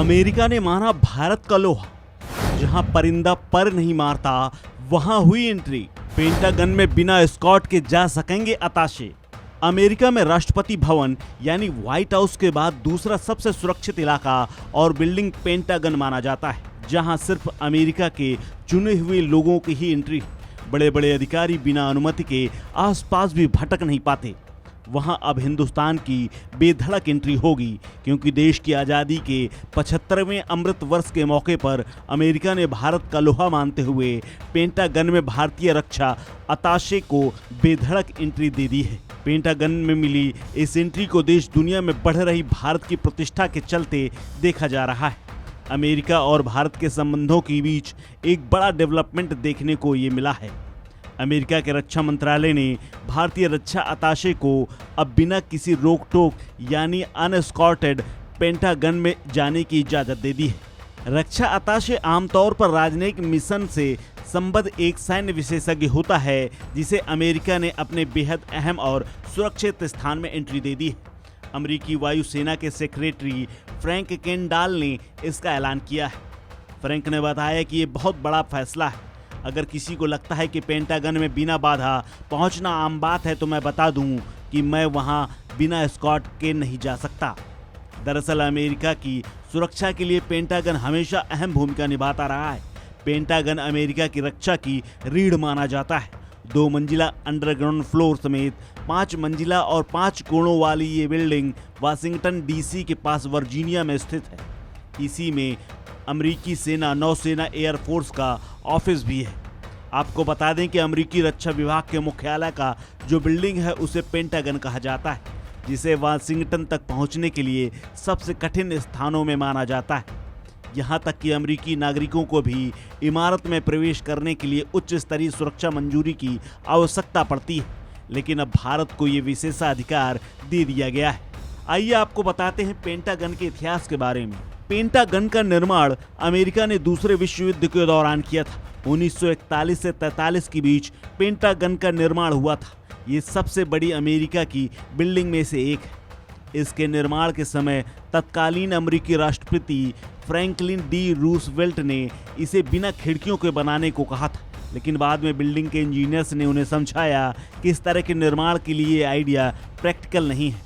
America ने माना भारत का लोहा, जहां परिंदा पर नहीं मारता वहां हुई एंट्री। पेंटागन में बिना एस्कॉर्ट के जा सकेंगे अताशे। अमेरिका में राष्ट्रपति भवन यानी व्हाइट हाउस के बाद दूसरा सबसे सुरक्षित इलाका और बिल्डिंग पेंटागन माना जाता है, जहां सिर्फ अमेरिका के चुने हुए लोगों की ही एंट्री। बड़े बड़े अधिकारी बिना अनुमति के आसपास भी भटक नहीं पाते। वहां अब हिंदुस्तान की बेधड़क एंट्री होगी, क्योंकि देश की आज़ादी के 75वें अमृत वर्ष के मौके पर अमेरिका ने भारत का लोहा मानते हुए पेंटागन में भारतीय रक्षा अताशे को बेधड़क एंट्री दे दी है। पेंटागन में मिली इस एंट्री को देश दुनिया में बढ़ रही भारत की प्रतिष्ठा के चलते देखा जा रहा है। अमेरिका और भारत के संबंधों के बीच एक बड़ा डेवलपमेंट देखने को ये मिला है। अमेरिका के रक्षा मंत्रालय ने भारतीय रक्षा अताशे को अब बिना किसी रोक टोक यानी अनएस्कॉर्टेड पेंटागन में जाने की इजाज़त दे दी है। रक्षा अताशे आमतौर पर राजनयिक मिशन से संबद्ध एक सैन्य विशेषज्ञ होता है, जिसे अमेरिका ने अपने बेहद अहम और सुरक्षित स्थान में एंट्री दे दी है। अमेरिकी वायुसेना के सेक्रेटरी फ्रैंक केंडाल ने इसका ऐलान किया है। फ्रैंक ने बताया कि ये बहुत बड़ा फैसला है। अगर किसी को लगता है कि पेंटागन में बिना बाधा पहुंचना आम बात है, तो मैं बता दूं कि मैं वहां बिना एस्कॉर्ट के नहीं जा सकता। दरअसल अमेरिका की सुरक्षा के लिए पेंटागन हमेशा अहम भूमिका निभाता रहा है। पेंटागन अमेरिका की रक्षा की रीढ़ माना जाता है। 2 मंजिला अंडरग्राउंड फ्लोर समेत 5 मंजिला और 5 कोणों वाली ये बिल्डिंग वाशिंगटन डीसी के पास वर्जीनिया में स्थित है। इसी में अमेरिकी सेना, नौसेना, एयरफोर्स का ऑफिस भी है। आपको बता दें कि अमेरिकी रक्षा विभाग के मुख्यालय का जो बिल्डिंग है उसे पेंटागन कहा जाता है, जिसे वाशिंगटन तक पहुंचने के लिए सबसे कठिन स्थानों में माना जाता है। यहाँ तक कि अमेरिकी नागरिकों को भी इमारत में प्रवेश करने के लिए उच्च स्तरीय सुरक्षा मंजूरी की आवश्यकता पड़ती है, लेकिन अब भारत को ये विशेषाधिकार दे दिया गया है। आइए आपको बताते हैं पेंटागन के इतिहास के बारे में। पेंटागन का निर्माण अमेरिका ने दूसरे विश्व युद्ध के दौरान किया था। 1941 से 43 के बीच पेंटागन का निर्माण हुआ था। ये सबसे बड़ी अमेरिका की बिल्डिंग में से एक है। इसके निर्माण के समय तत्कालीन अमेरिकी राष्ट्रपति फ्रैंकलिन डी रूजवेल्ट ने इसे बिना खिड़कियों के बनाने को कहा था, लेकिन बाद में बिल्डिंग के इंजीनियर्स ने उन्हें समझाया कि इस तरह के निर्माण के लिए ये आइडिया प्रैक्टिकल नहीं है।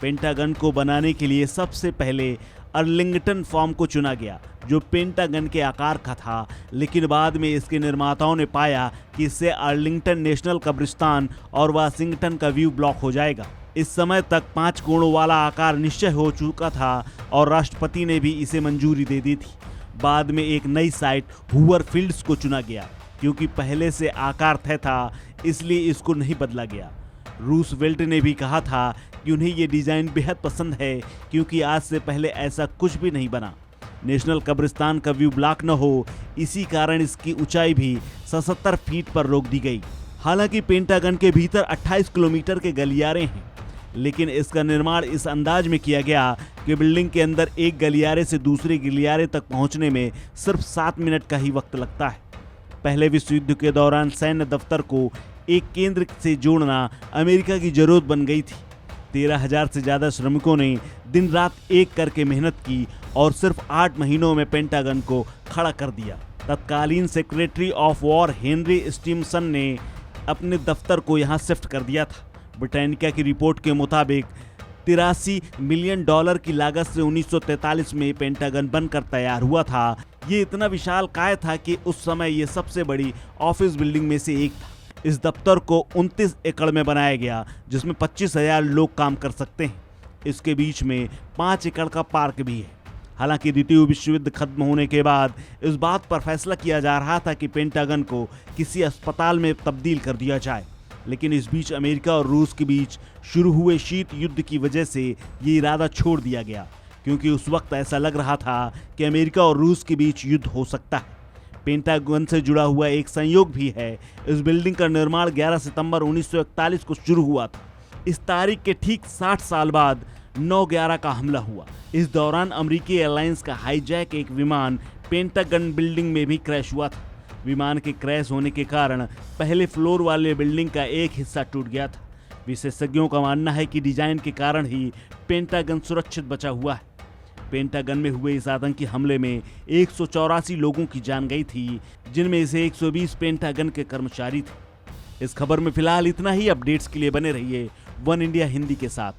पेंटागन को बनाने के लिए सबसे पहले अर्लिंगटन फॉर्म को चुना गया, जो पेंटागन के आकार का था, लेकिन बाद में इसके निर्माताओं ने पाया कि इससे अर्लिंगटन नेशनल कब्रिस्तान और वाशिंगटन का व्यू ब्लॉक हो जाएगा। इस समय तक 5 कोणों वाला आकार निश्चय हो चुका था और राष्ट्रपति ने भी इसे मंजूरी दे दी थी। बाद में एक नई साइट हूवर फील्ड्स को चुना गया, क्योंकि पहले से आकार तय था, इसलिए इसको नहीं बदला गया। रूजवेल्ट ने भी कहा था कि उन्हें ये डिज़ाइन बेहद पसंद है, क्योंकि आज से पहले ऐसा कुछ भी नहीं बना। नेशनल कब्रिस्तान का व्यू ब्लॉक न हो, इसी कारण इसकी ऊंचाई भी 77 फीट पर रोक दी गई। हालांकि पेंटागन के भीतर 28 किलोमीटर के गलियारे हैं, लेकिन इसका निर्माण इस अंदाज में किया गया कि बिल्डिंग के अंदर एक गलियारे से दूसरे गलियारे तक पहुंचने में सिर्फ 7 मिनट का ही वक्त लगता है। पहले विश्व युद्ध के दौरान सैन्य दफ्तर को एक केंद्र से जोड़ना अमेरिका की जरूरत बन गई थी। 13,000 से ज़्यादा श्रमिकों ने दिन रात एक करके मेहनत की और सिर्फ 8 महीनों में पेंटागन को खड़ा कर दिया। तत्कालीन secretary of war Henry Stimson ने अपने दफ्तर को यहाँ शिफ्ट कर दिया था। ब्रिटानिका की रिपोर्ट के मुताबिक $83 मिलियन की लागत से 1943 में पेंटागन बनकर तैयार हुआ था। ये इतना विशालकाय था कि उस समय ये सबसे बड़ी ऑफिस बिल्डिंग में से एक था। इस दफ्तर को 29 एकड़ में बनाया गया, जिसमें 25,000 लोग काम कर सकते हैं। इसके बीच में 5 एकड़ का पार्क भी है। हालांकि द्वितीय विश्व युद्ध खत्म होने के बाद इस बात पर फैसला किया जा रहा था कि पेंटागन को किसी अस्पताल में तब्दील कर दिया जाए, लेकिन इस बीच अमेरिका और रूस के बीच शुरू हुए शीत युद्ध की वजह से ये इरादा छोड़ दिया गया, क्योंकि उस वक्त ऐसा लग रहा था कि अमेरिका और रूस के बीच युद्ध हो सकता है। पेंटागन से जुड़ा हुआ एक संयोग भी है। इस बिल्डिंग का निर्माण 11 सितंबर 1941 को शुरू हुआ था। इस तारीख के ठीक 60 साल बाद 9/11 का हमला हुआ। इस दौरान अमेरिकी एयरलाइंस का हाईजैक एक विमान पेंटागन बिल्डिंग में भी क्रैश हुआ था। विमान के क्रैश होने के कारण पहले फ्लोर वाले बिल्डिंग का एक हिस्सा टूट गया था। विशेषज्ञों का मानना है कि डिजाइन के कारण ही पेंटागन सुरक्षित बचा हुआ है। पेंटागन में हुए इस आतंकी हमले में 184 लोगों की जान गई थी, जिनमें से 120 पेंटागन के कर्मचारी थे। इस खबर में फिलहाल इतना ही। अपडेट्स के लिए बने रहिए वन इंडिया हिंदी के साथ।